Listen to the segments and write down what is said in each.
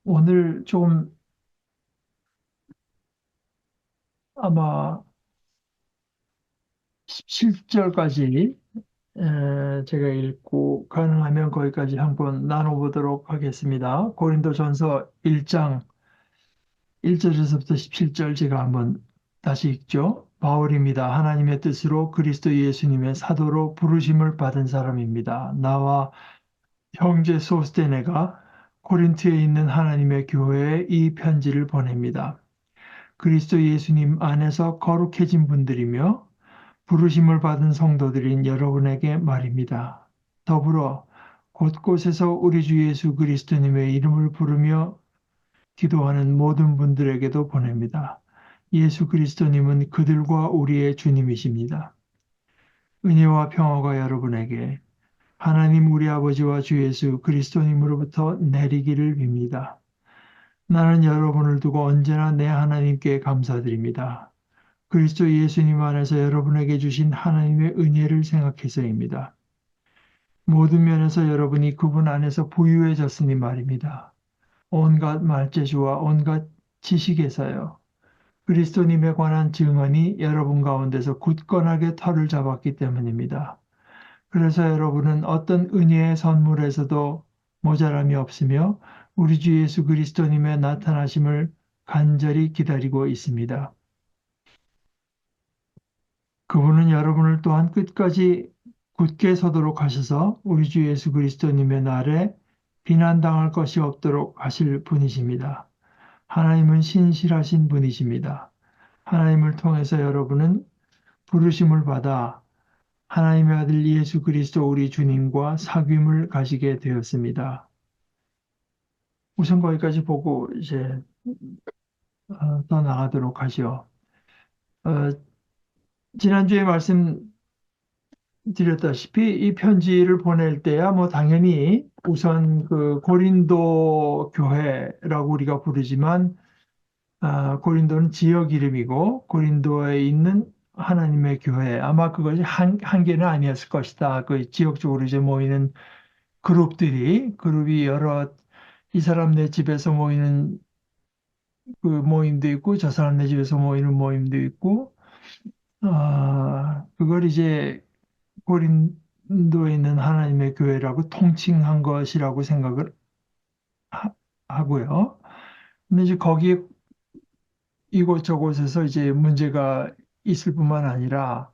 오늘 좀 아마 17절까지 제가 읽고 가능하면 거기까지 한번 나눠보도록 하겠습니다. 고린도전서 1장 1절에서부터 17절 제가 한번 다시 읽죠. 바울입니다. 하나님의 뜻으로 그리스도 예수님의 사도로 부르심을 받은 사람입니다. 나와 형제 소스테네가 코린트에 있는 하나님의 교회에 이 편지를 보냅니다. 그리스도 예수님 안에서 거룩해진 분들이며 부르심을 받은 성도들인 여러분에게 말입니다. 더불어 곳곳에서 우리 주 예수 그리스도님의 이름을 부르며 기도하는 모든 분들에게도 보냅니다. 예수 그리스도님은 그들과 우리의 주님이십니다. 은혜와 평화가 여러분에게 하나님 우리 아버지와 주 예수 그리스도님으로부터 내리기를 빕니다. 나는 여러분을 두고 언제나 내 하나님께 감사드립니다. 그리스도 예수님 안에서 여러분에게 주신 하나님의 은혜를 생각해서입니다. 모든 면에서 여러분이 그분 안에서 부유해졌으니 말입니다. 온갖 말재주와 온갖 지식에서요. 그리스도님에 관한 증언이 여러분 가운데서 굳건하게 털을 잡았기 때문입니다. 그래서 여러분은 어떤 은혜의 선물에서도 모자람이 없으며 우리 주 예수 그리스도님의 나타나심을 간절히 기다리고 있습니다. 그분은 여러분을 또한 끝까지 굳게 서도록 하셔서 우리 주 예수 그리스도님의 날에 비난당할 것이 없도록 하실 분이십니다. 하나님은 신실하신 분이십니다. 하나님을 통해서 여러분은 부르심을 받아 하나님의 아들 예수 그리스도 우리 주님과 사귐을 가지게 되었습니다. 우선 거기까지 보고 이제 더 나가도록 하죠. 어, 지난주에 말씀드렸다시피 이 편지를 보낼 때야 뭐 당연히 우선 그 고린도 교회라고 우리가 부르지만 고린도는 지역 이름이고 고린도에 있는 하나님의 교회 아마 그것이 한 개는 아니었을 것이다. 그 지역적으로 이제 모이는 그룹이 여러 이 사람 내 집에서 모이는 그 모임도 있고 저 사람 내 집에서 모이는 모임도 있고 그걸 이제 고린도에 있는 하나님의 교회라고 통칭한 것이라고 생각을 하고요. 근데 이제 거기에 이곳저곳에서 이제 문제가 있을 뿐만 아니라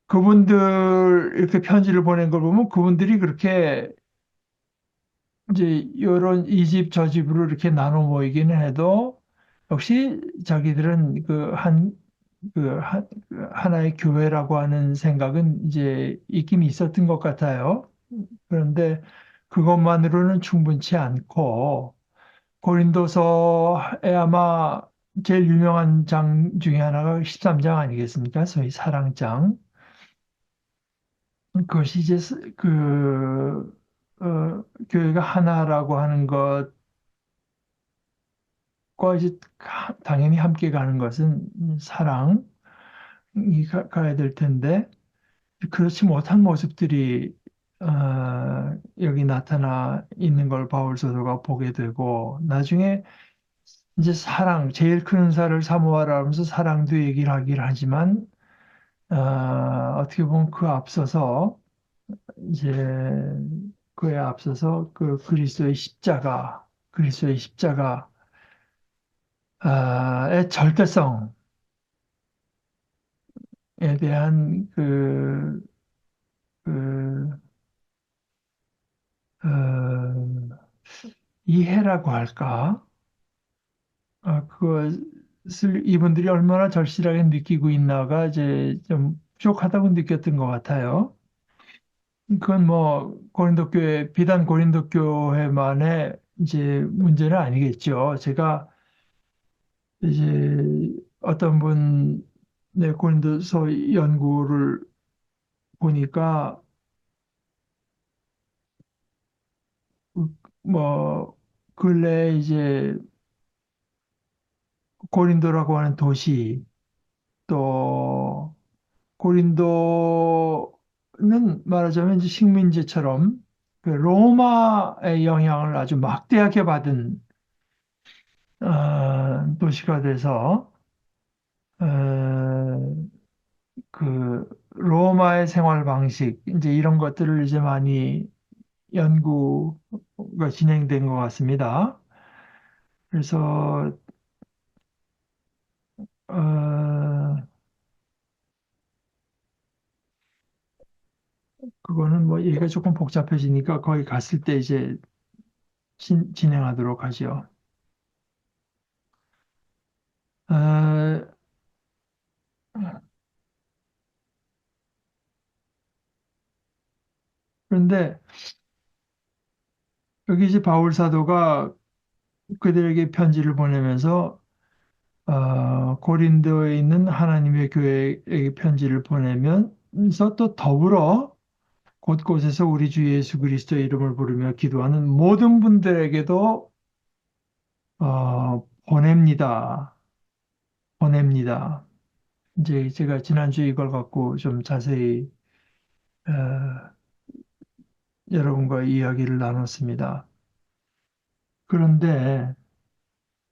그분들 이렇게 편지를 보낸 걸 보면 그분들이 그렇게 이제 이런 이 집 저 집으로 이렇게 나눠 모이기는 해도 역시 자기들은 그 하나의 교회라고 하는 생각은 이제 있긴 있었던 것 같아요. 그런데 그것만으로는 충분치 않고 고린도서에 아마 제일 유명한 장 중에 하나가 13장 아니겠습니까? 소위 사랑장. 그것이 이제 교회가 하나라고 하는 것과 이제 당연히 함께 가는 것은 사랑이 가야 될 텐데 그렇지 못한 모습들이 여기 나타나 있는 걸 바울 사도가 보게 되고 나중에 이제 사랑 제일 큰 은사를 사모하라 하면서 사랑도 얘기를 하긴 하지만 어떻게 보면 그 앞서서 이제 그에 앞서서 그 그리스도의 십자가의 절대성에 대한 그 어, 이해라고 할까? 그것을 이분들이 얼마나 절실하게 느끼고 있나가 이제 좀 부족하다고 느꼈던 것 같아요. 그건 뭐 비단 고린도 교회만의 이제 문제는 아니겠죠. 제가 이제 어떤 분의 고린도서 연구를 보니까 뭐 근래 이제 고린도라고 하는 도시 또 고린도는 말하자면 이제 식민지처럼 그 로마의 영향을 아주 막대하게 받은 도시가 돼서 어, 그 로마의 생활 방식 이제 이런 것들을 이제 많이 연구가 진행된 것 같습니다. 그래서 어, 그거는 뭐 얘기가 조금 복잡해지니까 거기 갔을 때 이제 진행하도록 하죠. 어, 그런데 여기 이제 바울 사도가 그들에게 편지를 보내면서 고린도에 있는 하나님의 교회에게 편지를 보내면서 또 더불어 곳곳에서 우리 주 예수 그리스도의 이름을 부르며 기도하는 모든 분들에게도 보냅니다. 보냅니다. 이제 제가 지난주에 이걸 갖고 좀 자세히 어, 여러분과 이야기를 나눴습니다. 그런데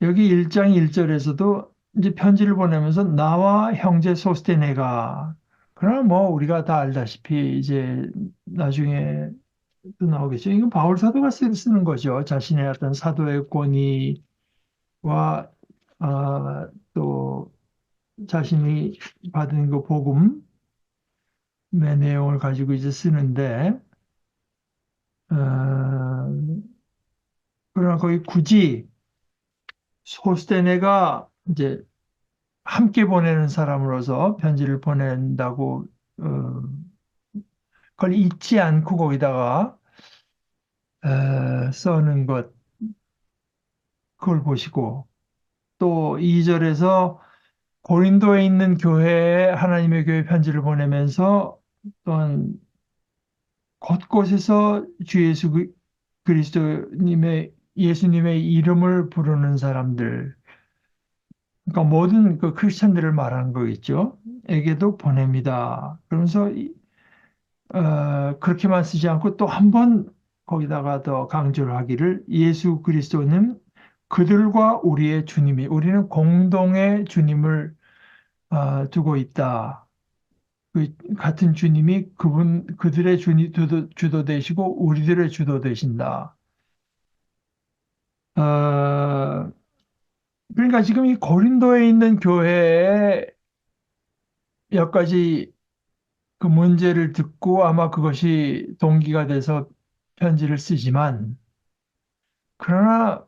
여기 1장 1절에서도 이제 편지를 보내면서 나와 형제 소스테네가 그러나 뭐 우리가 다 알다시피 이제 나중에 또 나오겠죠. 이건 바울 사도가 쓰는 거죠. 자신의 어떤 사도의 권위와 또 자신이 받은 그 복음의 내용을 가지고 이제 쓰는데 어, 그러나 거기 굳이 소스테네가 이제 함께 보내는 사람으로서 편지를 보낸다고 어, 그걸 잊지 않고 거기다가 써는 것 그걸 보시고 또 2절에서 고린도에 있는 교회에 하나님의 교회 편지를 보내면서 또한 곳곳에서 주 예수 그리스도님의 예수님의 이름을 부르는 사람들 그러니까 모든 그 크리스천들을 말하는 거겠죠. 에게도 보냅니다. 그러면서 그렇게만 쓰지 않고 또 한 번 거기다가 더 강조를 하기를 예수 그리스도는 그들과 우리의 주님이 우리는 공동의 주님을 두고 있다. 그 같은 주님이 그들의 주도 되시고 우리들의 주도 되신다. 어, 그러니까 지금 이 고린도에 있는 교회에 몇 가지 그 문제를 듣고 아마 그것이 동기가 돼서 편지를 쓰지만 그러나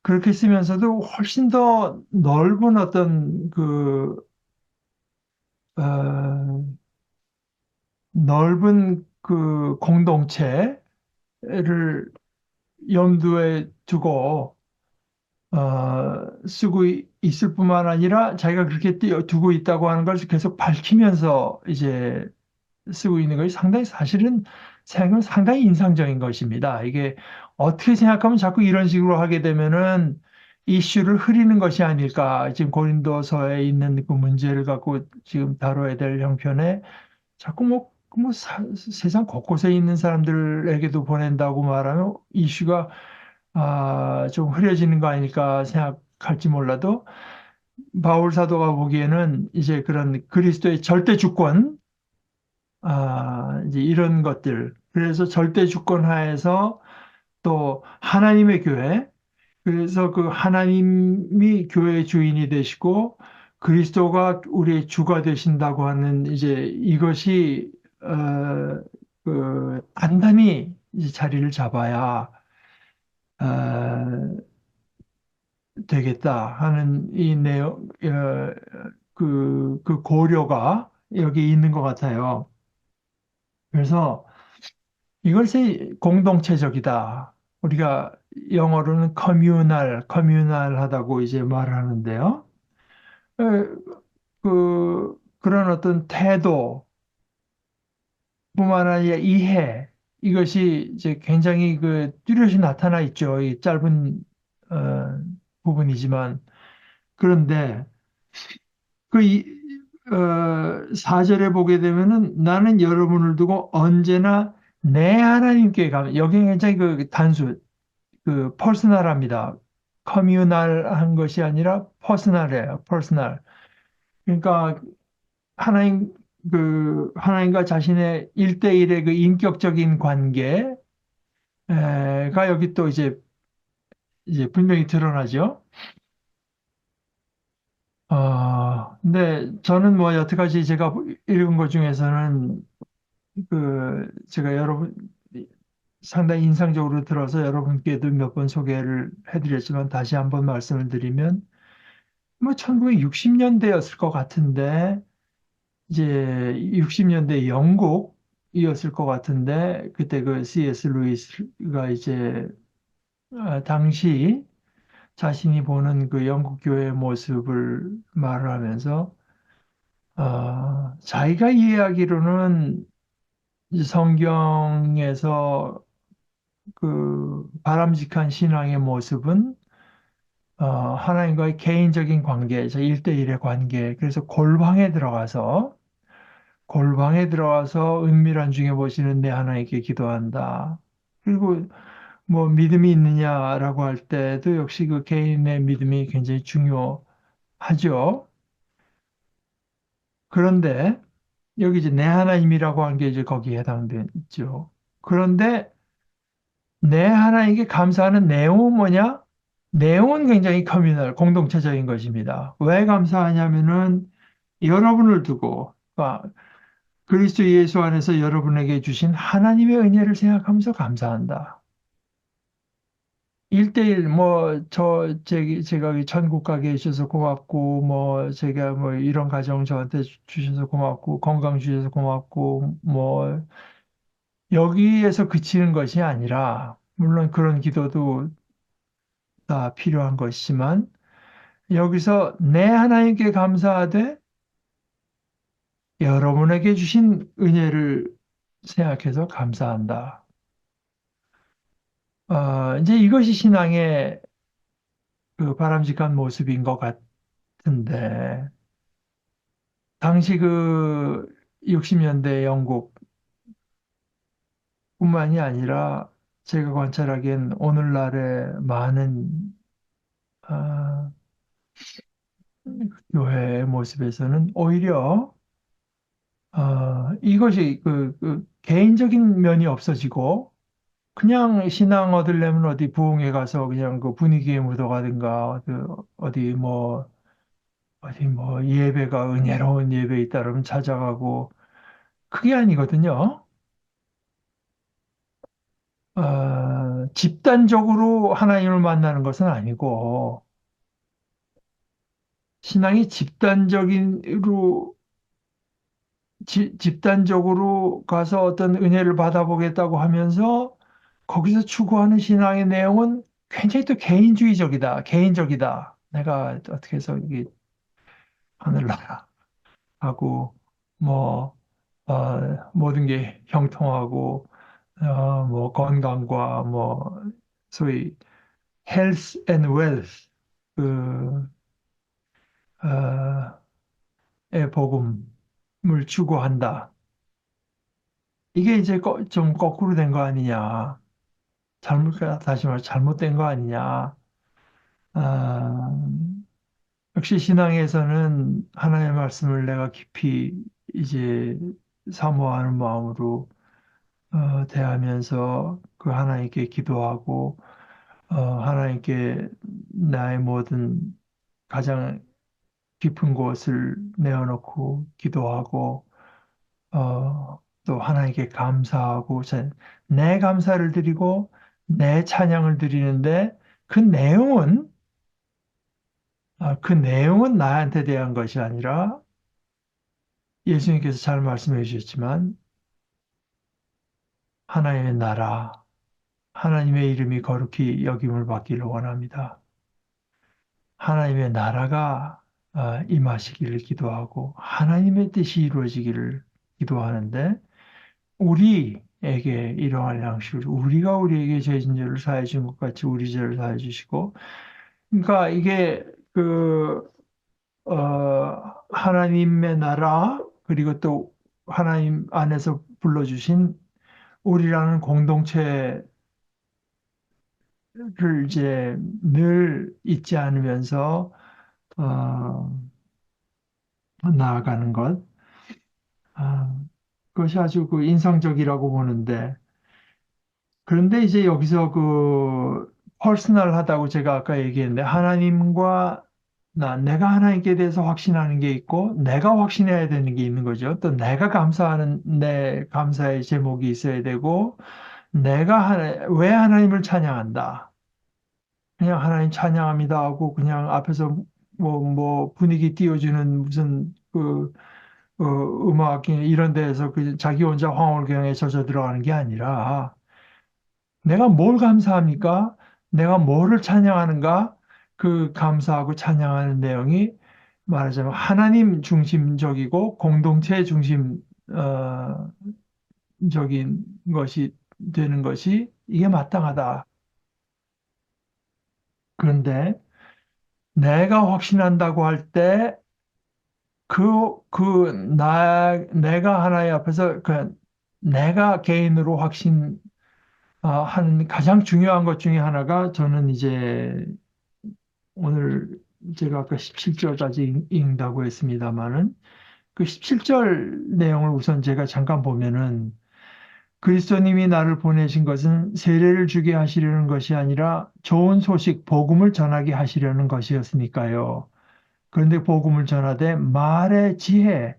그렇게 쓰면서도 훨씬 더 넓은 어떤 어, 넓은 그 공동체를 염두에 두고 쓰고 있을 뿐만 아니라 자기가 그렇게 두고 있다고 하는 걸 계속 밝히면서 이제 쓰고 있는 것이 상당히 사실은 생각하면 상당히 인상적인 것입니다. 이게 어떻게 생각하면 자꾸 이런 식으로 하게 되면은 이슈를 흐리는 것이 아닐까. 지금 고린도서에 있는 그 문제를 갖고 지금 다뤄야 될 형편에 자꾸 세상 곳곳에 있는 사람들에게도 보낸다고 말하면 이슈가 좀 흐려지는 거 아닐까 생각할지 몰라도 바울 사도가 보기에는 이제 그런 그리스도의 절대 주권 이제 이런 것들. 그래서 절대 주권 하에서 또 하나님의 교회. 그래서 그 하나님이 교회의 주인이 되시고 그리스도가 우리의 주가 되신다고 하는 이제 이것이 단단히 이제 자리를 잡아야 어, 되겠다 하는 이 내용, 그 고려가 여기 있는 것 같아요. 그래서 이것이 공동체적이다. 우리가 영어로는 커뮤널하다고 이제 말하는데요. 에, 그런 어떤 태도뿐만 아니라 이해, 이것이 이제 굉장히 뚜렷이 나타나 있죠. 이 짧은, 어, 부분이지만. 그런데 그 4절에 보게 되면은 나는 여러분을 두고 언제나 내 하나님께 가면 여기 굉장히 그 단수 그 퍼스널합니다. 커뮤널한 것이 아니라 퍼스널이에요. 퍼스널. 그러니까 하나님 하나님과 자신의 일대일의 그 인격적인 관계가 여기 또 이제 분명히 드러나죠. 근데 저는 뭐 여태까지 제가 읽은 것 중에서는 제가 여러분 상당히 인상적으로 들어서 여러분께도 몇 번 소개를 해드렸지만 다시 한번 말씀을 드리면 뭐 1960년대였을 것 같은데 이제 60년대 영국이었을 것 같은데 그때 그 C.S. 루이스가 이제 당시 자신이 보는 그 영국 교회의 모습을 말을 하면서 자기가 이해하기로는 이 성경에서 그 바람직한 신앙의 모습은 하나님과의 개인적인 관계, 저 1대1의 관계, 그래서 골방에 들어가서 은밀한 중에 보시는 내 하나님께 기도한다. 그리고 뭐 믿음이 있느냐라고 할 때도 역시 그 개인의 믿음이 굉장히 중요하죠. 그런데 여기 이제 내 하나님이라고 한 게 이제 거기에 해당되죠. 그런데 내 하나님께 감사하는 내용은 뭐냐? 내용은 굉장히 커뮤널, 공동체적인 것입니다. 왜 감사하냐면은 여러분을 두고, 그리스도 예수 안에서 여러분에게 주신 하나님의 은혜를 생각하면서 감사한다. 1대1, 뭐, 제가 여기 천국 가게 해주셔서 고맙고, 뭐, 제가 뭐, 이런 가정 저한테 주셔서 고맙고, 건강 주셔서 고맙고, 뭐, 여기에서 그치는 것이 아니라, 물론 그런 기도도 다 필요한 것이지만, 여기서 내 하나님께 감사하되, 여러분에게 주신 은혜를 생각해서 감사한다. 이제 이것이 신앙의 그 바람직한 모습인 것 같은데, 당시 그 60년대 영국뿐만이 아니라 제가 관찰하기엔 오늘날의 많은 아, 교회의 모습에서는 오히려 이것이 그 개인적인 면이 없어지고 그냥 신앙 얻으려면 어디 부흥회 가서 그냥 그 분위기에 묻어가든가 어디 뭐 예배가 은혜로운 예배 있다 그러면 찾아가고 그게 아니거든요. 집단적으로 하나님을 만나는 것은 아니고, 신앙이 집단적으로 가서 어떤 은혜를 받아보겠다고 하면서 거기서 추구하는 신앙의 내용은 굉장히 또 개인주의적이다, 개인적이다. 내가 어떻게 해서 이게 하늘나라하고, 뭐, 모든 게 형통하고, 뭐, 건강과 뭐, 소위 health and wealth, 그, 어, 의 복음을 추구한다. 이게 이제 좀 거꾸로 된 거 아니냐. 다시 말해 잘못된 거 아니냐. 아, 역시 신앙에서는 하나님의 말씀을 내가 깊이 이제 사모하는 마음으로 대하면서 그 하나님께 기도하고 하나님께 나의 모든 가장 깊은 곳을 내어놓고 기도하고 또 하나님께 감사하고 내 감사를 드리고 내 찬양을 드리는데 그 내용은 그 내용은 나한테 대한 것이 아니라 예수님께서 잘 말씀해 주셨지만 하나님의 나라, 하나님의 이름이 거룩히 여김을 받기를 원합니다. 하나님의 나라가 임하시기를 기도하고 하나님의 뜻이 이루어지기를 기도하는데 우리에게 이러한 양식을 우리가 우리에게 죄 진죄를 사해 준 것 같이 우리 죄를 사해 주시고 그러니까 이게 하나님의 나라 그리고 또 하나님 안에서 불러주신 우리라는 공동체를 이제 늘 잊지 않으면서 어, 나아가는 것. 아, 그것이 아주 그 인상적이라고 보는데, 그런데 이제 여기서 그 퍼스널하다고 제가 아까 얘기했는데, 하나님과 내가 하나님께 대해서 확신하는 게 있고 내가 확신해야 되는 게 있는 거죠. 또 내가 감사하는 내 감사의 제목이 있어야 되고, 왜 하나님을 찬양한다, 그냥 하나님 찬양합니다 하고 그냥 앞에서 뭐 분위기 띄워주는 무슨 음악 이런 데에서 그 자기 혼자 황홀경에 젖어 들어가는 게 아니라, 내가 뭘 감사합니까? 내가 뭐를 찬양하는가? 그 감사하고 찬양하는 내용이 말하자면 하나님 중심적이고 공동체 중심적인 것이 되는 것이 이게 마땅하다. 그런데 내가 확신한다고 할 때 내가 하나님 앞에서 내가 개인으로 하는 가장 중요한 것 중에 하나가, 저는 이제 오늘 제가 아까 17절까지 읽는다고 했습니다만은, 그 17절 내용을 우선 제가 잠깐 보면은, 그리스도님이 나를 보내신 것은 세례를 주게 하시려는 것이 아니라 좋은 소식, 복음을 전하게 하시려는 것이었으니까요. 그런데 복음을 전하되 말의 지혜,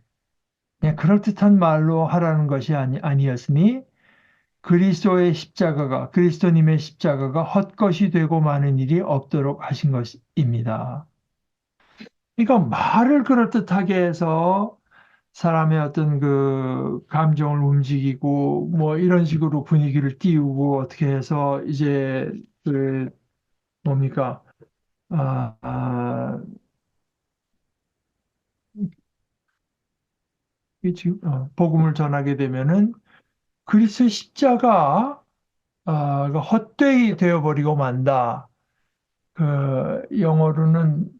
그냥 그럴듯한 말로 하라는 것이 아니었으니, 그리스도님의 십자가가 헛것이 되고 많은 일이 없도록 하신 것입니다. 그러니까 말을 그럴듯하게 해서 사람의 어떤 그 감정을 움직이고 뭐 이런 식으로 분위기를 띄우고 어떻게 해서 이제 그 뭡니까? 아, 아, 이 지금 복음을 전하게 되면은 그리스도의 십자가 그 헛되이 되어버리고 만다. 그 영어로는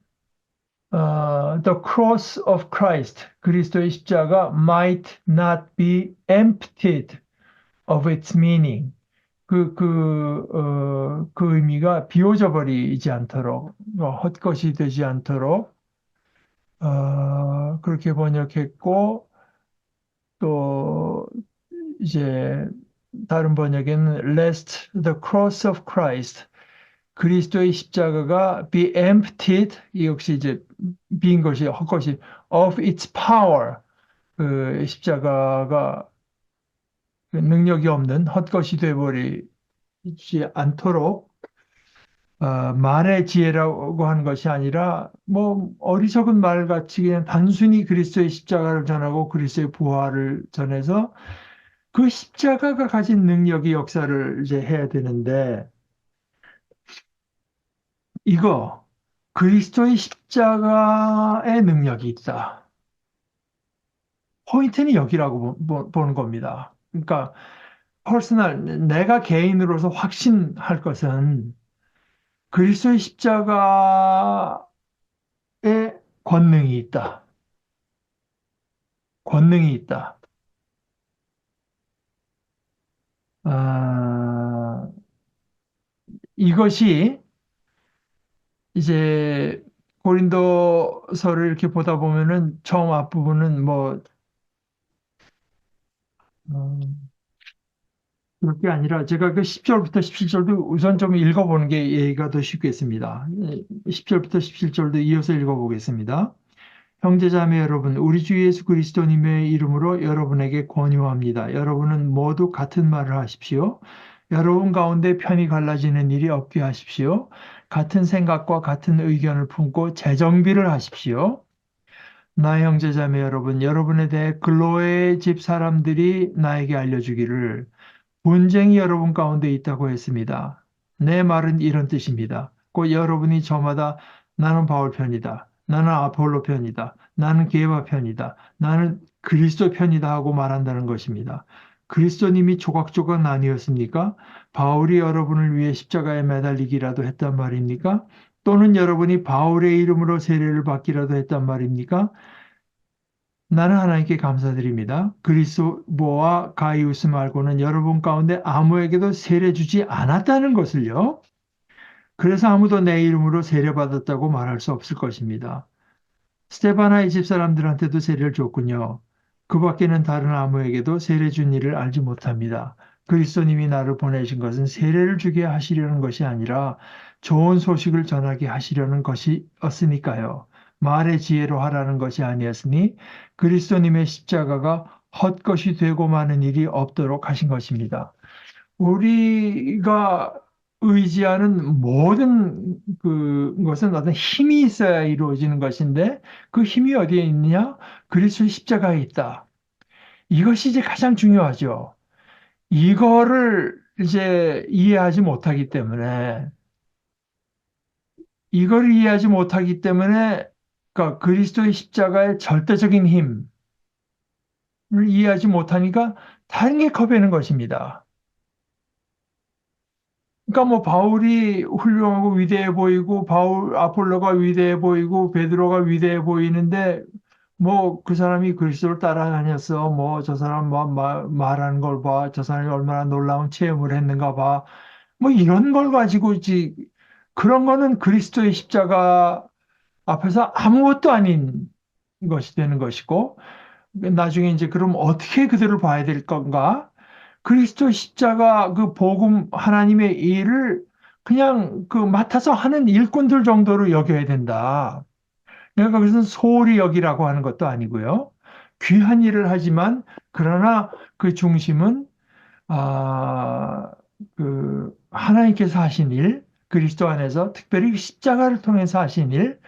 The cross of Christ, 그리스도의 십자가 might not be emptied of its meaning. 그 의미가 비워져 버리지 않도록, 헛것이 되지 않도록, 그렇게 번역했고, 또, 이제, 다른 번역에는 lest the cross of Christ, 그리스도의 십자가가 be emptied, 이 역시 이제 빈 것이 헛것이 of its power, 그 십자가가 그 능력이 없는 헛것이 되어버리지 않도록 말의 지혜라고 하는 것이 아니라 뭐 어리석은 말같이 그냥 단순히 그리스도의 십자가를 전하고 그리스도의 부활을 전해서 그 십자가가 가진 능력이 역사를 이제 해야 되는데, 이거 그리스도의 십자가의 능력이 있다. 포인트는 여기라고 보는 겁니다. 그러니까 내가 개인으로서 확신할 것은 그리스도의 십자가의 권능이 있다. 권능이 있다. 아, 이것이 이제 고린도서를 이렇게 보다 보면은 처음 앞부분은 뭐 음, 그렇게 아니라 제가 그 10절부터 17절도 우선 좀 읽어보는 게 이해가 더 쉽겠습니다. 10절부터 17절도 이어서 읽어보겠습니다. 형제자매 여러분, 우리 주 예수 그리스도님의 이름으로 여러분에게 권유합니다. 여러분은 모두 같은 말을 하십시오. 여러분 가운데 편이 갈라지는 일이 없게 하십시오. 같은 생각과 같은 의견을 품고 재정비를 하십시오. 나 형제자매 여러분, 여러분에 대해 글로의 집 사람들이 나에게 알려주기를 분쟁이 여러분 가운데 있다고 했습니다. 내 말은 이런 뜻입니다. 곧 여러분이 저마다 나는 바울 편이다, 나는 아폴로 편이다, 나는 게바 편이다, 나는 그리스도 편이다 하고 말한다는 것입니다. 그리스도님이 조각조각 나뉘었습니까? 바울이 여러분을 위해 십자가에 매달리기라도 했단 말입니까? 또는 여러분이 바울의 이름으로 세례를 받기라도 했단 말입니까? 나는 하나님께 감사드립니다. 그리스도와 가이우스 말고는 여러분 가운데 아무에게도 세례 주지 않았다는 것을요. 그래서 아무도 내 이름으로 세례받았다고 말할 수 없을 것입니다. 스테바나의 집사람들한테도 세례를 줬군요. 그 밖에는 다른 아무에게도 세례 준 일을 알지 못합니다. 그리스도님이 나를 보내신 것은 세례를 주게 하시려는 것이 아니라 좋은 소식을 전하게 하시려는 것이었으니까요. 말의 지혜로 하라는 것이 아니었으니 그리스도님의 십자가가 헛것이 되고 마는 일이 없도록 하신 것입니다. 우리가 의지하는 모든 그것은 어떤 힘이 있어야 이루어지는 것인데 그 힘이 어디에 있느냐? 그리스도의 십자가에 있다. 이것이 이제 가장 중요하죠. 이거를 이제 이해하지 못하기 때문에 이걸 이해하지 못하기 때문에 그러니까 그리스도의 십자가의 절대적인 힘을 이해하지 못하니까 다른 게 커배는 것입니다. 그러니까 뭐 바울이 훌륭하고 위대해 보이고 아폴로가 위대해 보이고 베드로가 위대해 보이는데 뭐 그 사람이 그리스도를 따라다녔어. 뭐 저 사람 말하는 걸 봐. 저 사람이 얼마나 놀라운 체험을 했는가 봐. 뭐 이런 걸 가지고 이제 그런 거는 그리스도의 십자가 앞에서 아무것도 아닌 것이 되는 것이고 나중에 이제 그럼 어떻게 그들을 봐야 될 건가? 그리스도 십자가 그 복음 하나님의 일을 그냥 그 맡아서 하는 일꾼들 정도로 여겨야 된다. 내가 그것은 소홀히 여기라고 하는 것도 아니고요. 귀한 일을 하지만 그러나 그 중심은 그 하나님께서 하신 일, 그리스도 안에서 특별히 십자가를 통해서 하신 일,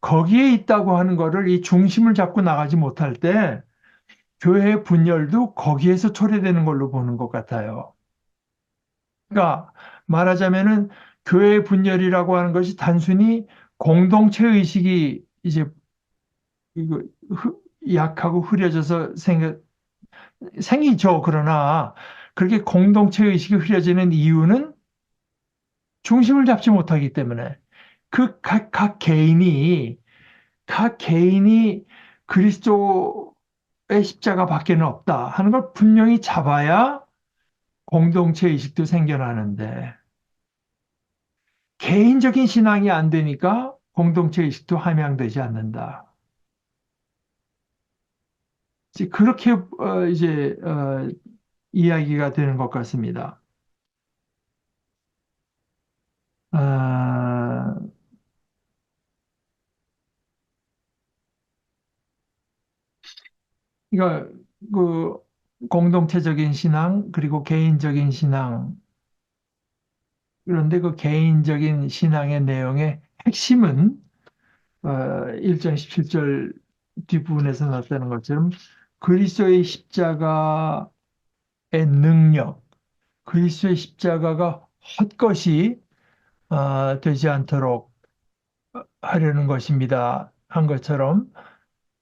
거기에 있다고 하는 거를 이 중심을 잡고 나가지 못할 때 교회의 분열도 거기에서 초래되는 걸로 보는 것 같아요. 그러니까 말하자면은 교회의 분열이라고 하는 것이 단순히 공동체 의식이 이제 이거 약하고 흐려져서 생기죠. 그러나 그렇게 공동체 의식이 흐려지는 이유는 중심을 잡지 못하기 때문에 그 각 개인이 그리스도의 십자가 밖에는 없다 하는 걸 분명히 잡아야 공동체 의식도 생겨나는데 개인적인 신앙이 안 되니까 공동체 의식도 함양되지 않는다. 이제 그렇게 이제 이야기가 되는 것 같습니다. 아, 그러니까 그 공동체적인 신앙 그리고 개인적인 신앙 그런데 그 개인적인 신앙의 내용의 핵심은 1장 17절 뒷부분에서 나타나는 것처럼 그리스도의 십자가의 능력, 그리스도의 십자가가 헛것이 되지 않도록 하려는 것입니다. 한 것처럼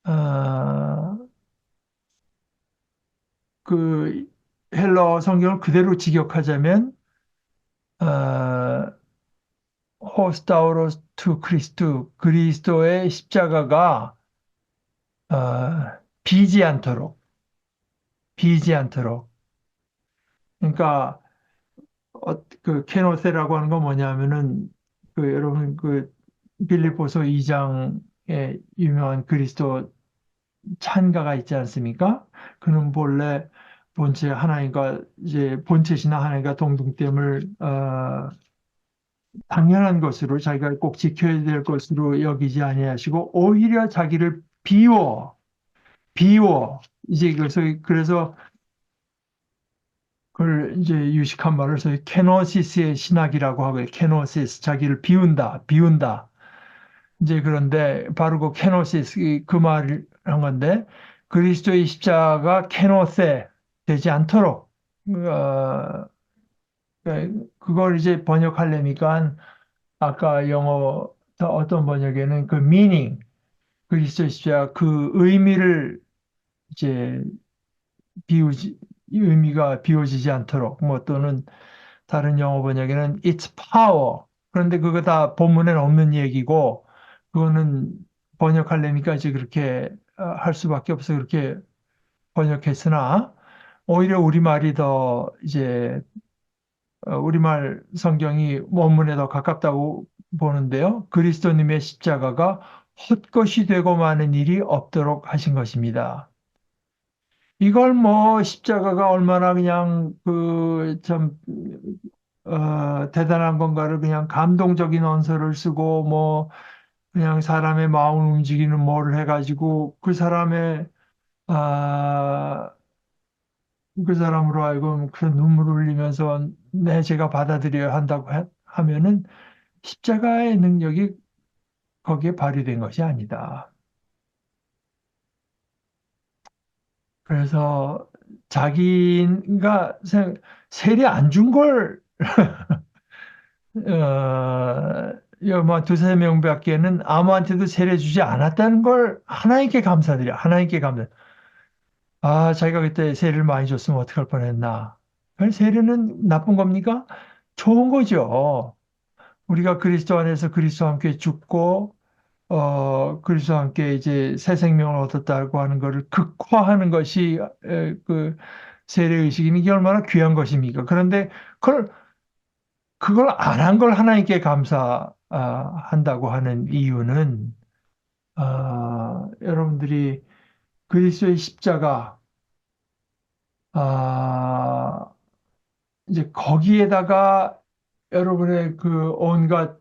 어, 그 헬러 성경을 그대로 직역하자면 호스타우로스 투 크리스투 그리스도의 십자가가 비지 않도록 비지 않도록 그러니까 그 케노세라고 하는 건 뭐냐면은 그 여러분 그 빌립보서 2장에 유명한 그리스도 찬가가 있지 않습니까? 그는 본래 본체 하나님과 이제 본체시나 하나님과 동등됨을 당연한 것으로 자기가 꼭 지켜야 될 것으로 여기지 아니하시고 오히려 자기를 비워 이제 그래서 그걸 이제 유식한 말을 소위 케노시스의 신학이라고 하고요. 케노시스 자기를 비운다. 이제 그런데 바로 그 케노시스 그 말을 한 건데 그리스도의 십자가 케노세 되지 않도록 어, 그걸 이제 번역하려니까 아까 영어 어떤 번역에는 그 meaning 그리스도 십자가 그 의미를 이제 비우지 의미가 비워지지 않도록 뭐 또는 다른 영어 번역에는 its power 그런데 그거 다 본문에는 없는 얘기고 그거는 번역하려니까 이제 그렇게 할 수밖에 없어 그렇게 번역했으나 오히려 우리말이 더 이제 우리말 성경이 원문에 더 가깝다고 보는데요. 그리스도님의 십자가가 헛것이 되고 마는 일이 없도록 하신 것입니다. 이걸 뭐 십자가가 얼마나 그냥 그 참 대단한 건가를 그냥 감동적인 언서를 쓰고 뭐 그냥 사람의 마음을 움직이는 뭐를 해가지고 아, 그 사람으로 하여금 그런 눈물을 흘리면서 내 제가 받아들여야 한다고 하면은 십자가의 능력이 거기에 발휘된 것이 아니다. 그래서 자기가 세례 안 준 걸, 뭐 두세 명밖에는 아무한테도 세례 주지 않았다는 걸 하나님께 감사드려. 하나님께 감사. 아, 자기가 그때 세례를 많이 줬으면 어떡할 뻔했나. 세례는 나쁜 겁니까? 좋은 거죠. 우리가 그리스도 안에서 그리스도와 함께 죽고 그리스도와 함께 이제 새 생명을 얻었다고 하는 것을 극화하는 것이 그 세례 의식이니 이게 얼마나 귀한 것입니까? 그런데 그걸 안 한 걸 하나님께 감사한다고 하는 이유는 여러분들이 그리스도의 십자가 아, 이제 거기에다가 여러분의 그 온갖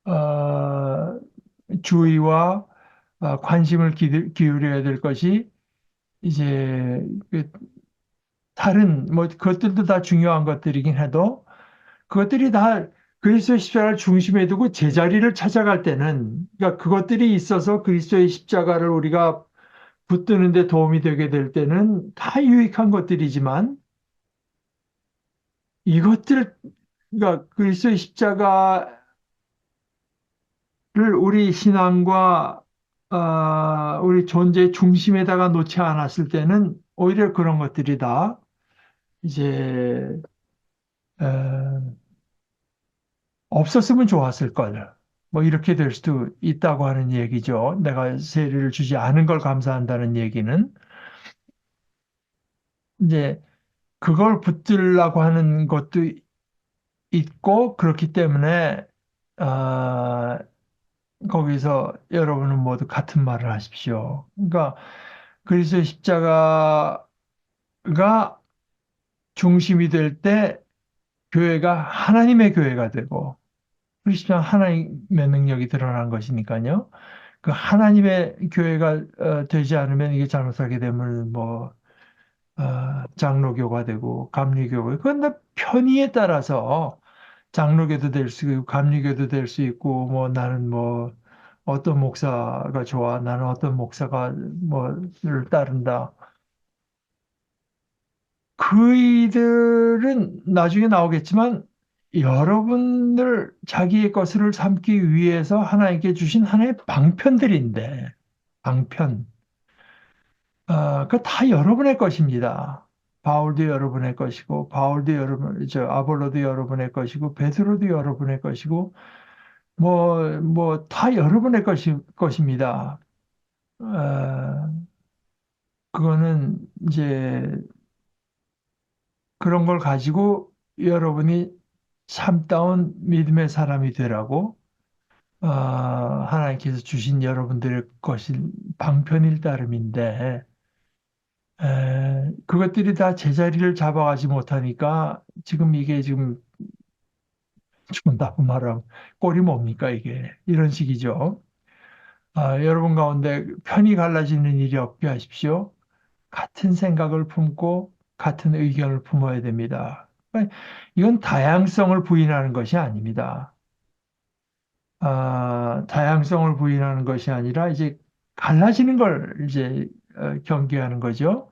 어, 주의와 관심을 기울여야 될 것이 이제 그 다른 뭐 그것들도 다 중요한 것들이긴 해도 그것들이 다 그리스도의 십자가를 중심에 두고 제자리를 찾아갈 때는 그러니까 그것들이 있어서 그리스도의 십자가를 우리가 붙드는 데 도움이 되게 될 때는 다 유익한 것들이지만 이것들 그러니까 그리스도의 십자가를 우리 신앙과 우리 존재의 중심에다가 놓지 않았을 때는 오히려 그런 것들이 다 이제 어, 없었으면 좋았을 걸. 뭐 이렇게 될 수도 있다고 하는 얘기죠. 내가 세례를 주지 않은 걸 감사한다는 얘기는 이제 그걸 붙들라고 하는 것도 있고 그렇기 때문에 아, 거기서 여러분은 모두 같은 말을 하십시오. 그러니까 그리스도의 십자가가 중심이 될 때 교회가 하나님의 교회가 되고 그리스도는 하나님의 능력이 드러난 것이니까요. 그 하나님의 교회가 되지 않으면 이게 잘못하게 되면 뭐 장로교가 되고 감리교가 그건 다 편의에 따라서 장로교도 될 수 있고 감리교도 될 수 있고 뭐 나는 뭐 어떤 목사가 좋아 나는 어떤 목사가 뭐를 따른다 그이들은 나중에 나오겠지만 여러분들 자기의 것을 삼기 위해서 하나님께 주신 하나의 방편들인데 방편 그 다 여러분의 것입니다. 바울도 여러분의 것이고 바울도 여러분 저 아볼로도 여러분의 것이고 베드로도 여러분의 것이고 뭐 다 여러분의 것입니다. 그거는 이제 그런 걸 가지고 여러분이 참다운 믿음의 사람이 되라고 하나님께서 주신 여러분들의 것인 방편일 따름인데 그것들이 다 제자리를 잡아가지 못하니까 지금 이게 지금 좀 나쁜 말하면 꼴이 뭡니까 이게 이런 식이죠. 여러분 가운데 편이 갈라지는 일이 없게 하십시오. 같은 생각을 품고 같은 의견을 품어야 됩니다. 이건 다양성을 부인하는 것이 아닙니다. 다양성을 부인하는 것이 아니라 이제 갈라지는 걸 이제 경계하는 거죠.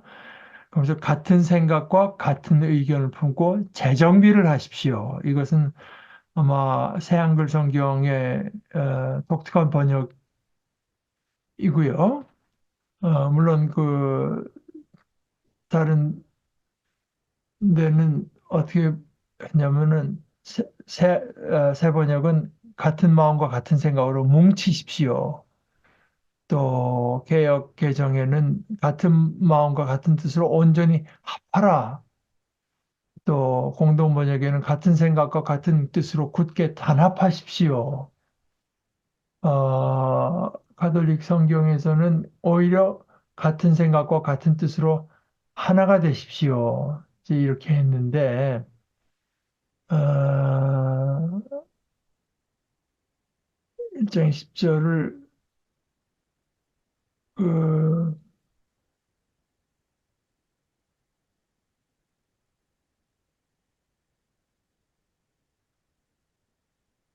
그래서 같은 생각과 같은 의견을 품고 재정비를 하십시오. 이것은 아마 새한글 성경의 독특한 번역이고요. 물론 그 다른 데는 어떻게 했냐면은 새 번역은 같은 마음과 같은 생각으로 뭉치십시오. 또 개역 개정에는 같은 마음과 같은 뜻으로 온전히 합하라. 또 공동 번역에는 같은 생각과 같은 뜻으로 굳게 단합하십시오. 가톨릭 성경에서는 오히려 같은 생각과 같은 뜻으로 하나가 되십시오. 이제 이렇게 했는데, 어, 1장 10절을, 그,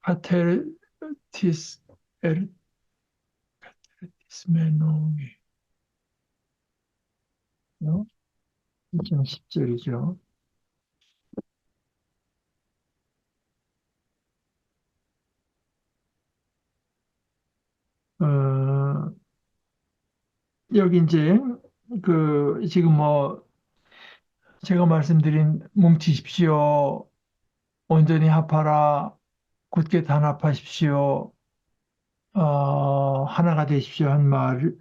카테르티스, 에르티스메노게, 1장 10절이죠. 어, 여기 이제, 지금 뭐, 제가 말씀드린 뭉치십시오. 온전히 합하라. 굳게 단합하십시오. 하나가 되십시오. 한 말,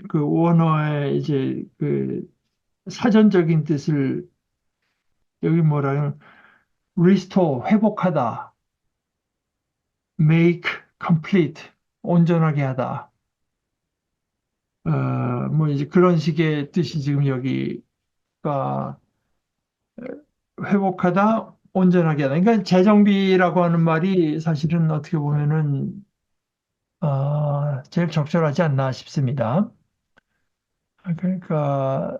그 원어의 이제 그 사전적인 뜻을 여기 뭐라면 restore, 회복하다. make complete, 온전하게 하다. 뭐 이제 그런 식의 뜻이 지금 여기가 회복하다, 온전하게 하다. 그러니까 재정비라고 하는 말이 사실은 어떻게 보면은 제일 적절하지 않나 싶습니다. 그러니까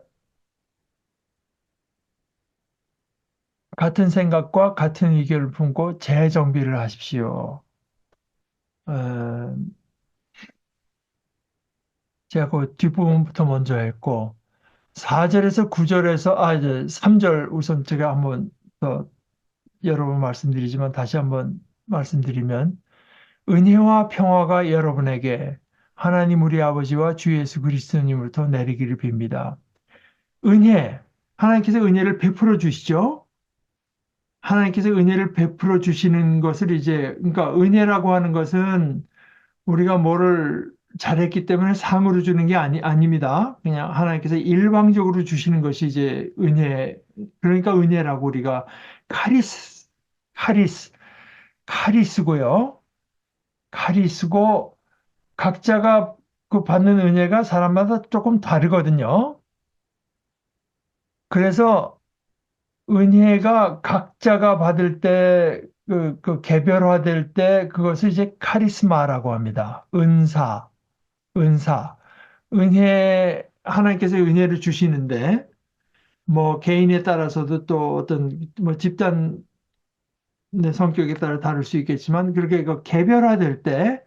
같은 생각과 같은 의견을 품고 재정비를 하십시오. 어, 제가 그 뒷부분부터 먼저 했고 4절에서 9절에서 이제 3절 우선 제가 한번 더 여러 번 말씀드리지만 다시 한번 말씀드리면 은혜와 평화가 여러분에게 하나님 우리 아버지와 주 예수 그리스도님으로부터 내리기를 빕니다. 은혜, 하나님께서 은혜를 베풀어 주시죠. 하나님께서 은혜를 베풀어 주시는 것을 이제, 그러니까 은혜라고 하는 것은 우리가 뭐를 잘했기 때문에 상으로 주는 게 아닙니다. 그냥 하나님께서 일방적으로 주시는 것이 이제 은혜, 그러니까 은혜라고 우리가 카리스, 카리스, 카리스고요. 카리스고 각자가 그 받는 은혜가 사람마다 조금 다르거든요. 그래서 은혜가 각자가 받을 때, 그 개별화될 때 그것을 이제 카리스마라고 합니다. 은사. 은혜, 하나님께서 은혜를 주시는데, 뭐 개인에 따라서도 또 어떤 뭐 집단의 성격에 따라 다를 수 있겠지만, 그렇게 그 개별화될 때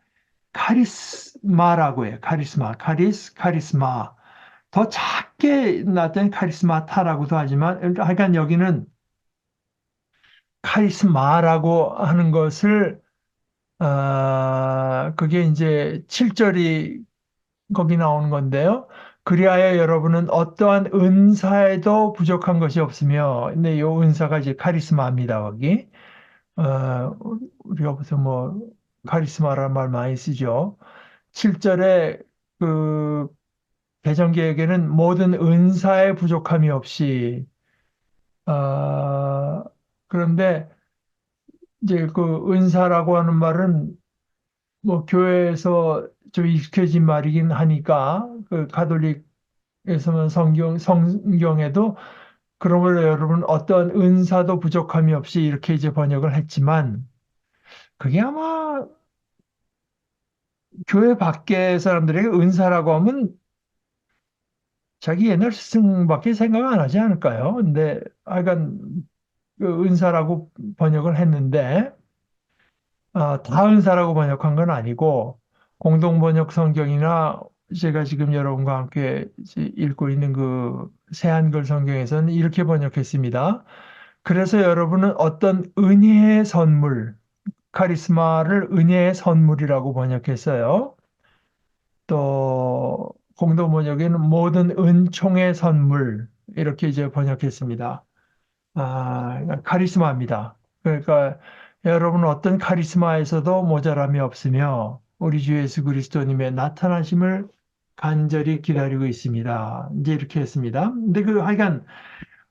카리스마라고 해요. 카리스마. 더 작게 나타낸 카리스마타라고도 하지만, 하여간 여기는 카리스마라고 하는 것을 그게 이제 7절이 거기 나오는 건데요. 그리하여 여러분은 어떠한 은사에도 부족한 것이 없으며, 근데 이 은사가 이제 카리스마입니다, 거기. 우리가 무슨 뭐, 카리스마라는 말 많이 쓰죠. 7절에 그 개정계획에는 모든 은사에 부족함이 없이, 어, 그런데 이제 그 은사라고 하는 말은 뭐 교회에서 좀 익숙해진 말이긴 하니까 그 가톨릭에서는 성경에도 그러므로 여러분 어떤 은사도 부족함이 없이 이렇게 이제 번역을 했지만 그게 아마 교회 밖의 사람들에게 은사라고 하면 자기 옛날 스승밖에 생각 안 하지 않을까요? 근데 하여간 그 은사라고 번역을 했는데 다은사라고 번역한 건 아니고 공동번역 성경이나 제가 지금 여러분과 함께 이제 읽고 있는 그 새한글 성경에서는 이렇게 번역했습니다. 그래서 여러분은 어떤 은혜의 선물, 카리스마를 은혜의 선물이라고 번역했어요. 또 공동번역에는 모든 은총의 선물 이렇게 이제 번역했습니다. 카리스마입니다. 그러니까 여러분 어떤 카리스마에서도 모자람이 없으며 우리 주 예수 그리스도님의 나타나심을 간절히 기다리고 있습니다. 이제 이렇게 했습니다. 근데 그 하여간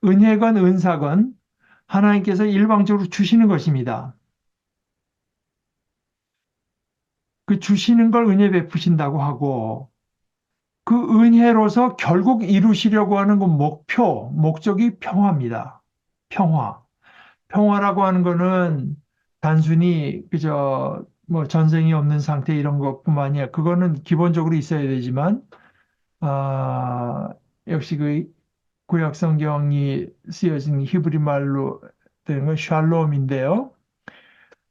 은혜건 은사건 하나님께서 일방적으로 주시는 것입니다. 그 주시는 걸 은혜 베푸신다고 하고 그 은혜로서 결국 이루시려고 하는 그 목적이 평화입니다. 평화. 평화라고 하는 거는 단순히 그저 뭐 전쟁이 없는 상태 이런 것뿐만이 아니라 그거는 기본적으로 있어야 되지만 아, 역시 그 구약 성경이 쓰여진 히브리 말로 되는 건 샬롬인데요.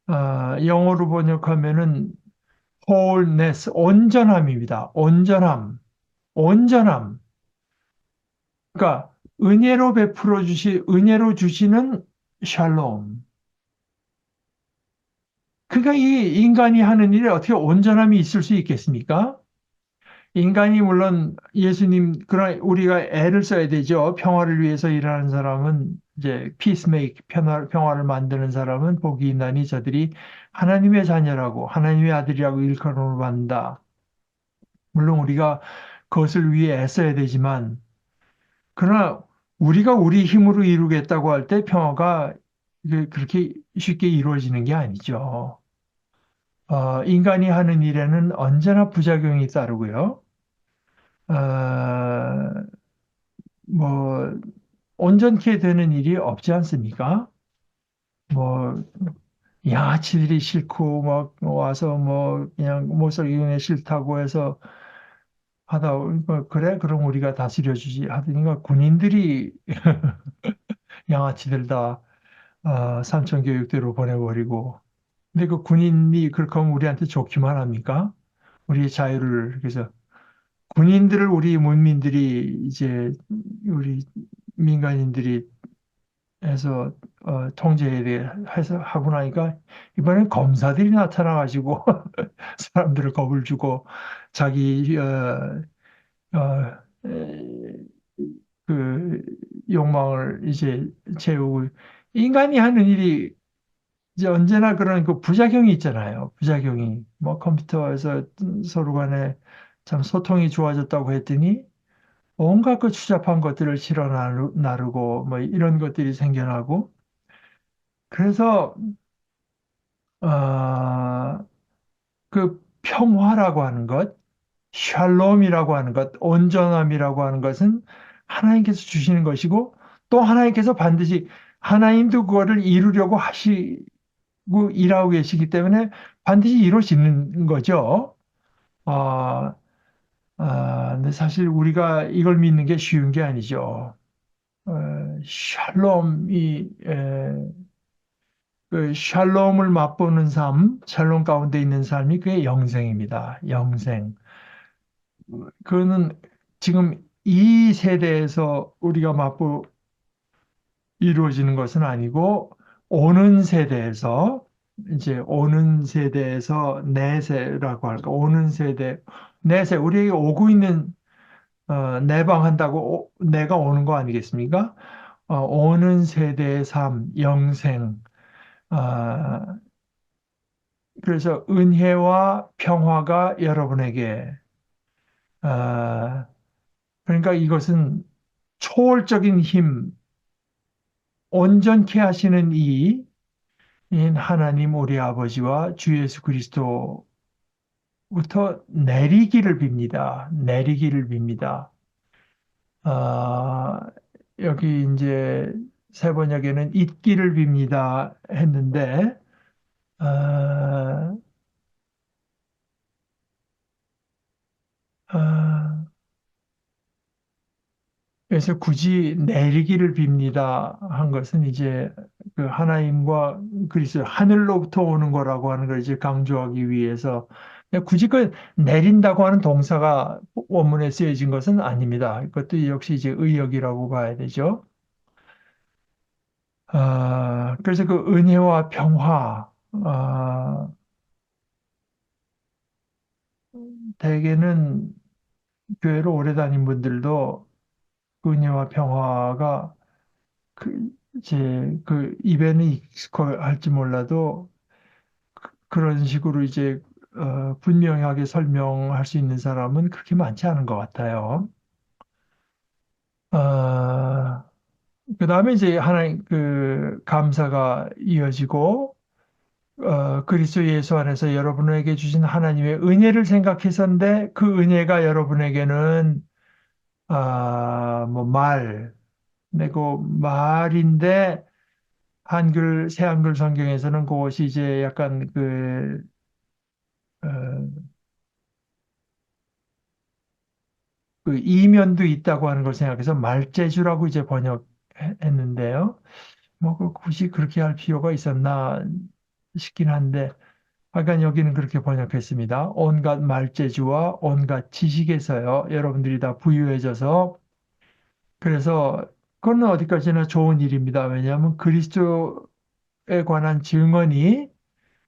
영어로 번역하면은 wholeness, 온전함입니다. 온전함, 온전함. 그러니까 은혜로 주시는 샬롬. 그러니까 이 인간이 하는 일에 어떻게 온전함이 있을 수 있겠습니까? 인간이 물론 예수님, 그러나 우리가 애를 써야 되죠. 평화를 위해서 일하는 사람은 이제 피스메이크, 평화를 만드는 사람은 복이 있나니 저들이 하나님의 자녀라고 하나님의 아들이라고 일컬음을 받는다. 물론 우리가 그것을 위해 애써야 되지만 그러나 우리가 우리 힘으로 이루겠다고 할 때 평화가 그렇게 쉽게 이루어지는 게 아니죠. 인간이 하는 일에는 언제나 부작용이 따르고요. 어, 뭐, 온전케 되는 일이 없지 않습니까? 뭐, 양아치들이 싫고, 막 와서 뭐, 그냥 못살기운에 싫다고 해서 그래? 그럼 우리가 다스려주지. 하더니가 군인들이 양아치들 다 삼천교육대로 보내버리고. 근데 그 군인이 그렇게 하면 우리한테 좋기만 합니까? 우리의 자유를, 그래서 군인들을 우리 문민들이 이제 우리 민간인들이 해서 통제해야 돼 해서 하고 나니까 이번엔 검사들이 나타나가지고 사람들을 겁을 주고 자기 어, 에, 그 욕망을 이제 채우고 인간이 하는 일이 이제 언제나 그런 그 부작용이 있잖아요. 부작용이 뭐 컴퓨터에서 서로 간에 참 소통이 좋아졌다고 했더니 온갖 그 추잡한 것들을 실어 나르고 뭐 이런 것들이 생겨나고 그래서 그 평화라고 하는 것, 샬롬이라고 하는 것, 온전함이라고 하는 것은 하나님께서 주시는 것이고 또 하나님께서 반드시 하나님도 그거를 이루려고 하시고 일하고 계시기 때문에 반드시 이루어지는 거죠. 아, 근데 사실 우리가 이걸 믿는 게 쉬운 게 아니죠. 샬롬이 그 샬롬을 맛보는 삶, 샬롬 가운데 있는 삶이 그게 영생입니다. 영생. 그거는 지금 이 세대에서 우리가 맛보 이루어지는 것은 아니고 오는 세대에서 이제 오는 세대에서 내세라고 할까 오는 세대 내세 우리에게 오고 있는 내방한다고 내가 오는 거 아니겠습니까? 오는 세대의 삶, 영생. 아, 그래서 은혜와 평화가 여러분에게 아, 그러니까 이것은 초월적인 힘, 온전케 하시는 이인 하나님 우리 아버지와 주 예수 그리스도부터 내리기를 빕니다. 내리기를 빕니다. 아, 여기 이제 세 번역에는 있기를 빕니다 했는데 아, 아, 그래서 굳이 내리기를 빕니다 한 것은 이제 그 하나님과 그리스도 하늘로부터 오는 거라고 하는 걸 이제 강조하기 위해서 굳이 그 내린다고 하는 동사가 원문에 쓰여진 것은 아닙니다. 그것도 역시 이제 의역이라고 봐야 되죠. 그래서 그 은혜와 평화, 대개는 교회를 오래 다닌 분들도 그 은혜와 평화가 이제 그 입에는 익숙할지 몰라도 그런 식으로 이제 분명하게 설명할 수 있는 사람은 그렇게 많지 않은 것 같아요. 어, 그 다음에 이제 하나님 그 감사가 이어지고 그리스도 예수 안에서 여러분에게 주신 하나님의 은혜를 생각해서인데 그 은혜가 여러분에게는 뭐 내고 말인데 새 한글 성경에서는 그것이 이제 약간 어, 그 이면도 있다고 하는 걸 생각해서 말재주라고 이제 번역했는데요. 뭐 굳이 그렇게 할 필요가 있었나 싶긴 한데 하여간 여기는 그렇게 번역했습니다. 온갖 말재주와 온갖 지식에서요. 여러분들이 다 부유해져서 그래서 그건 어디까지나 좋은 일입니다. 왜냐하면 그리스도에 관한 증언이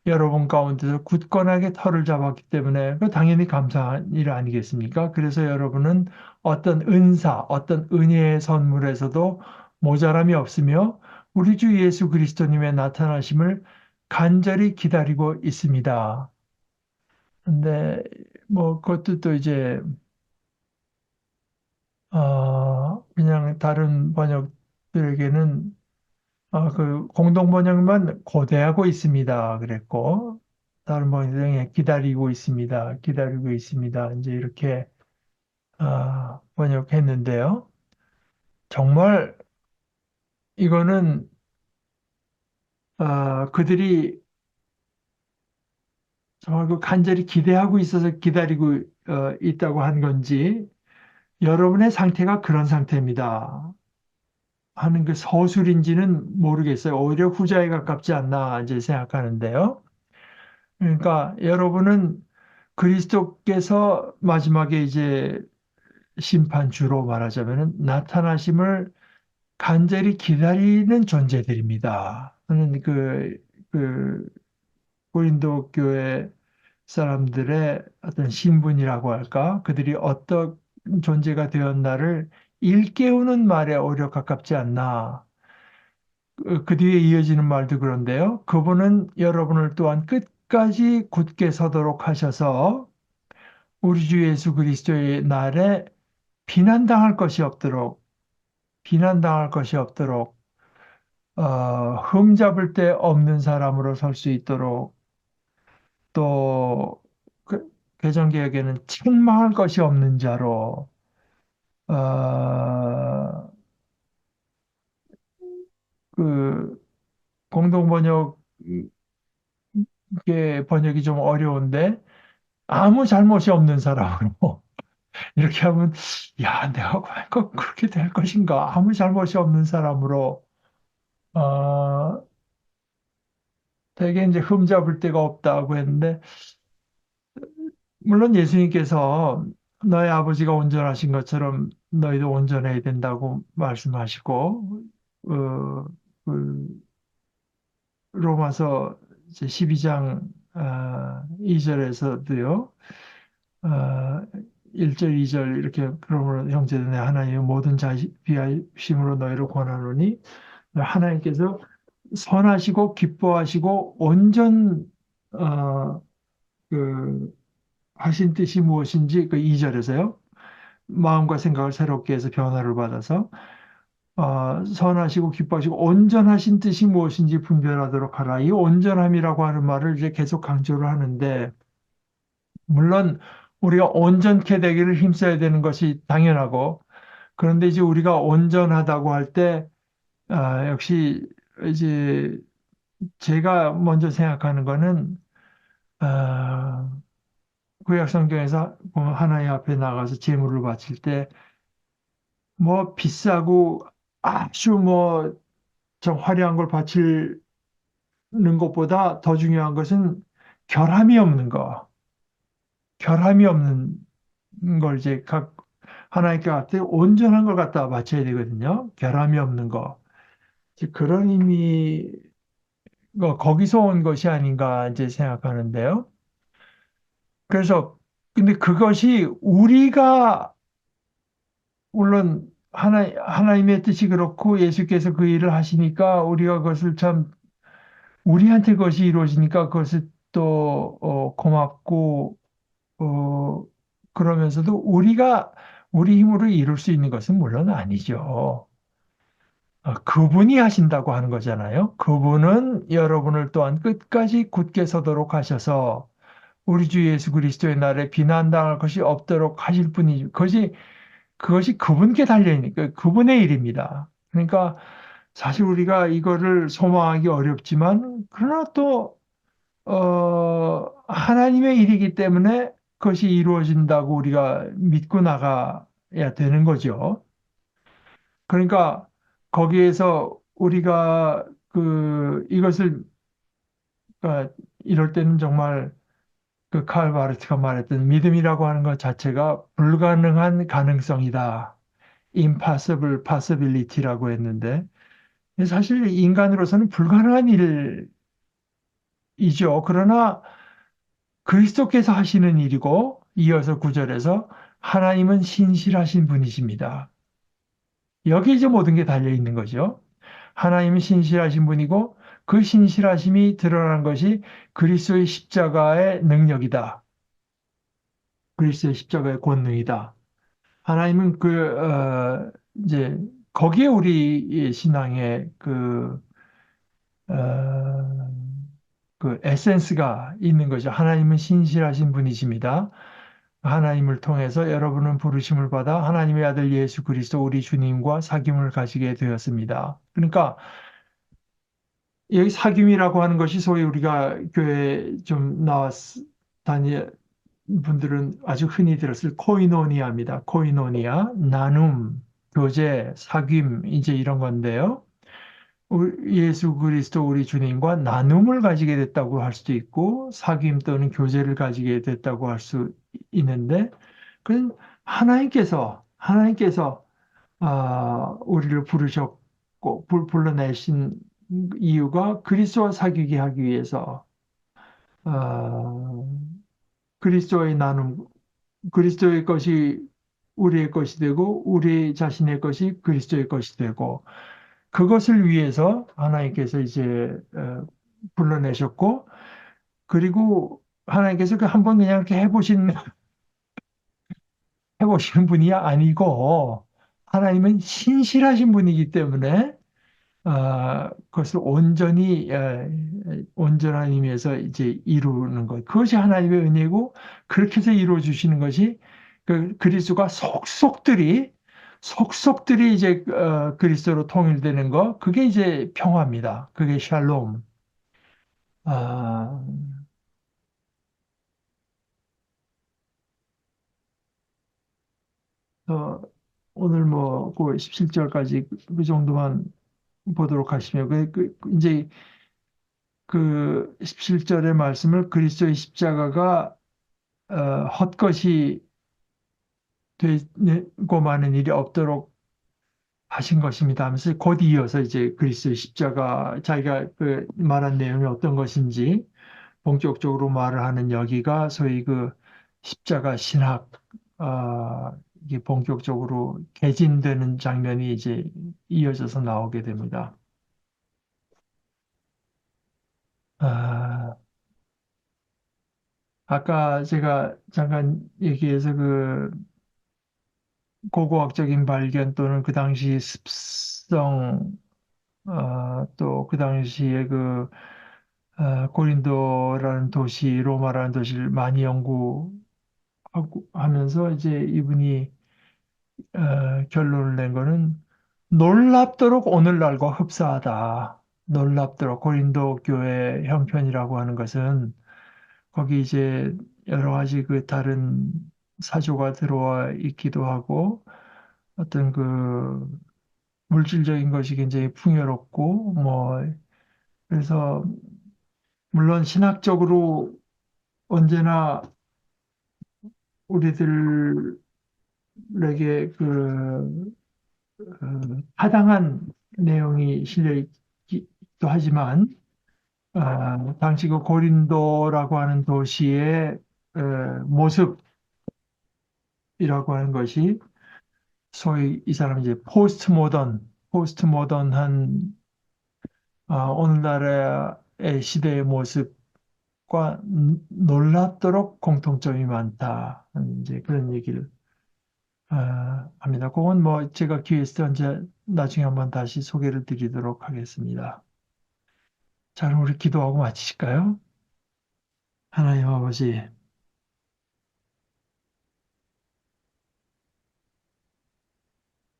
여러분 가운데서 굳건하게 털을 잡았기 때문에 그 당연히 감사한 일 아니겠습니까? 그래서 여러분은 어떤 은사, 어떤 은혜의 선물에서도 모자람이 없으며 우리 주 예수 그리스도님의 나타나심을 간절히 기다리고 있습니다. 근데 뭐 그것도 또 이제 그냥 다른 번역들에게는 그 공동 번역만 고대하고 있습니다. 그랬고 다른 번역에 기다리고 있습니다. 기다리고 있습니다. 이제 이렇게 번역했는데요. 정말 이거는 그들이 정말 그 간절히 기대하고 있어서 기다리고 있다고 한 건지 여러분의 상태가 그런 상태입니다. 하는 그 서술인지는 모르겠어요. 오히려 후자에 가깝지 않나 이제 생각하는데요. 그러니까 여러분은 그리스도께서 마지막에 이제 심판주로 말하자면 나타나심을 간절히 기다리는 존재들입니다. 저는 그 고린도 교회 사람들의 어떤 신분이라고 할까? 그들이 어떤 존재가 되었나를 일깨우는 말에 오히려 가깝지 않나. 그 뒤에 이어지는 말도 그런데요. 그분은 여러분을 또한 끝까지 굳게 서도록 하셔서 우리 주 예수 그리스도의 날에 비난당할 것이 없도록, 비난당할 것이 없도록, 흠잡을 데 없는 사람으로 설 수 있도록, 또, 개정개혁에는 책망할 것이 없는 자로, 어, 그, 공동번역의 번역이 좀 어려운데, 아무 잘못이 없는 사람으로, 이렇게 하면, 야, 내가 과연 꼭 그렇게 될 것인가? 아무 잘못이 없는 사람으로, 어, 되게 이제 흠잡을 데가 없다고 했는데, 물론 예수님께서 너희 아버지가 온전하신 것처럼 너희도 온전해야 된다고 말씀하시고, 어, 그 로마서 이제 12장 2절에서도요, 아, 1절, 2절 이렇게 그러므로 형제들 내 하나님의 모든 비하심으로 너희를 권하노니 하나님께서 선하시고 기뻐하시고 어, 그 하신 뜻이 무엇인지 그 2절에서요. 마음과 생각을 새롭게 해서 변화를 받아서 선하시고 기뻐하시고 온전하신 뜻이 무엇인지 분별하도록 하라. 이 온전함이라고 하는 말을 이제 계속 강조를 하는데 물론 우리가 온전케 되기를 힘써야 되는 것이 당연하고 그런데 이제 우리가 온전하다고 할 때 역시 이제 제가 먼저 생각하는 거는 아, 구약 성경에서 보면 하나님 앞에 나가서 제물을 바칠 때 뭐 비싸고 아주 뭐 좀 화려한 걸 바치는 것보다 더 중요한 것은 결함이 없는 거, 결함이 없는 걸 이제 하나님께 갖다 온전한 걸 갖다 바쳐야 되거든요. 결함이 없는 거. 이제 그런 의미가 거기서 온 것이 아닌가 이제 생각하는데요. 그래서 근데 그것이 우리가 물론 하나님의 뜻이 그렇고 예수께서 그 일을 하시니까 우리가 그것을 참 우리한테 그것이 이루어지니까 그것을 또 고맙고, 그러면서도 우리가 우리 힘으로 이룰 수 있는 것은 물론 아니죠. 그분이 하신다고 하는 거잖아요. 그분은 여러분을 또한 끝까지 굳게 서도록 하셔서 우리 주 예수 그리스도의 날에 비난당할 것이 없도록 하실 분이, 그것이 그분께 달려있으니까 그분의 일입니다. 그러니까 사실 우리가 이거를 소망하기 어렵지만, 그러나 또, 하나님의 일이기 때문에 그것이 이루어진다고 우리가 믿고 나가야 되는 거죠. 그러니까 거기에서 우리가 이것을, 이럴 때는 정말 그 칼 바르트가 말했던 믿음이라고 하는 것 자체가 불가능한 가능성이다. impossible possibility라고 했는데, 사실 인간으로서는 불가능한 일이죠. 그러나 그리스도께서 하시는 일이고, 이어서 구절에서 하나님은 신실하신 분이십니다. 여기 이제 모든 게 달려 있는 거죠. 하나님은 신실하신 분이고, 그 신실하심이 드러난 것이 그리스도의 십자가의 능력이다. 그리스도의 십자가의 권능이다. 하나님은 이제 거기에 우리 신앙의 어, 그 에센스가 있는 거죠. 하나님은 신실하신 분이십니다. 하나님을 통해서 여러분은 부르심을 받아 하나님의 아들 예수 그리스도 우리 주님과 사귐을 가지게 되었습니다. 그러니까 여기 사귐이라고 하는 것이 소위 우리가 교회 좀 다니 분들은 아주 흔히 들었을 코이노니아입니다. 코이노니아, 나눔, 교제, 사귐 이제 이런 건데요. 예수 그리스도 우리 주님과 나눔을 가지게 됐다고 할 수도 있고 사귐 또는 교제를 가지게 됐다고 할 수 있는데, 그건 하나님께서 우리를 부르셨고 불러내신 이유가 그리스도와 사귀게 하기 위해서, 아, 그리스도의 나눔, 그리스도의 것이 우리의 것이 되고 우리 자신의 것이 그리스도의 것이 되고, 그것을 위해서 하나님께서 이제 불러내셨고, 그리고 하나님께서 그 한번 그냥 이렇게 해보시는 분이 아니고, 하나님은 신실하신 분이기 때문에 그것을 온전한 의미에서 이제 이루는 것. 그것이 하나님의 은혜고, 그렇게 해서 이루어 주시는 것이 그 그리스도가 속속들이 이제 그리스도로 통일되는 것. 그게 이제 평화입니다. 그게 샬롬. 아, 어, 오늘 그 17절까지 그 정도만 보도록 하시면, 이제 그 17절의 말씀을 그리스도의 십자가가 헛것이 되고 마는 일이 없도록 하신 것입니다 하면서 곧 이어서 이제 그리스도의 십자가, 자기가 그 말한 내용이 어떤 것인지 본격적으로 말을 하는 여기가 소위 그 십자가 신학, 이게 본격적으로 개진되는 장면이 이제 이어져서 나오게 됩니다. 아, 아까 제가 잠깐 얘기해서 그 고고학적인 발견 또는 그 당시 습성, 또 그 당시에 고린도라는 도시, 로마라는 도시를 많이 하면서 이제 이분이 결론을 낸 거는 놀랍도록 오늘날과 흡사하다. 놀랍도록 고린도 교회 형편이라고 하는 것은 거기 이제 여러 가지 그 다른 사조가 들어와 있기도 하고, 어떤 물질적인 것이 굉장히 풍요롭고 그래서 물론 신학적으로 언제나 우리들에게 타당한 내용이 실려 있기도 하지만, 당시 그 고린도라고 하는 도시의 어, 모습이라고 하는 것이 소위 이 사람이 이제 포스트 모던한 오늘날의 시대의 모습, 것과 놀랍도록 공통점이 많다. 이제 그런 얘기를 합니다. 그건 뭐 제가 기회 있을 때 언제 나중에 한번 다시 소개를 드리도록 하겠습니다. 자, 그럼 우리 기도하고 마치실까요? 하나님 아버지,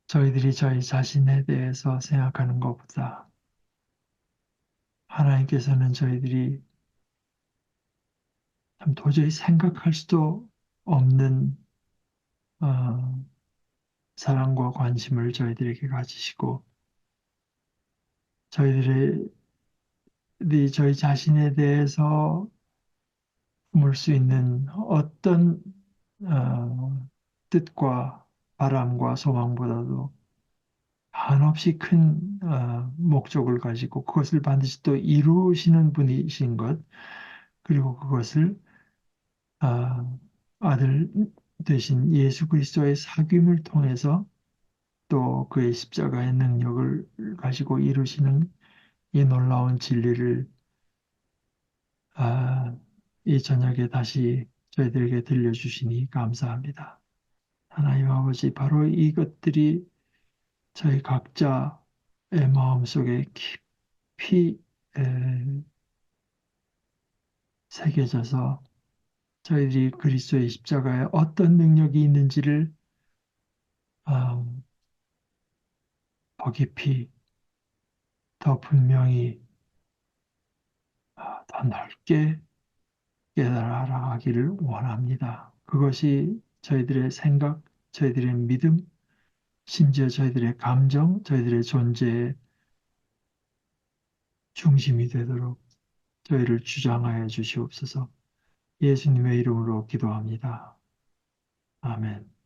저희들이 저희 자신에 대해서 생각하는 것보다 하나님께서는 저희들이 참 도저히 생각할 수도 없는 어, 사랑과 관심을 저희들에게 가지시고 저희들이 저희 자신에 대해서 품을 수 있는 어떤 뜻과 바람과 소망보다도 한없이 큰 목적을 가지고 그것을 반드시 또 이루시는 분이신 것, 그리고 그것을 아, 아들 되신 예수 그리스도의 사귐을 통해서 또 그의 십자가의 능력을 가지고 이루시는 이 놀라운 진리를 아, 이 저녁에 다시 저희들에게 들려주시니 감사합니다. 하나님 아버지, 바로 이것들이 저희 각자의 마음속에 깊이 새겨져서 저희들이 그리스도의 십자가에 어떤 능력이 있는지를 아, 더 깊이, 더 분명히, 더 넓게 깨달아 알아가기를 원합니다. 그것이 저희들의 생각, 저희들의 믿음, 심지어 저희들의 감정, 저희들의 존재의 중심이 되도록 저희를 주장하여 주시옵소서. 예수님의 이름으로 기도합니다. 아멘.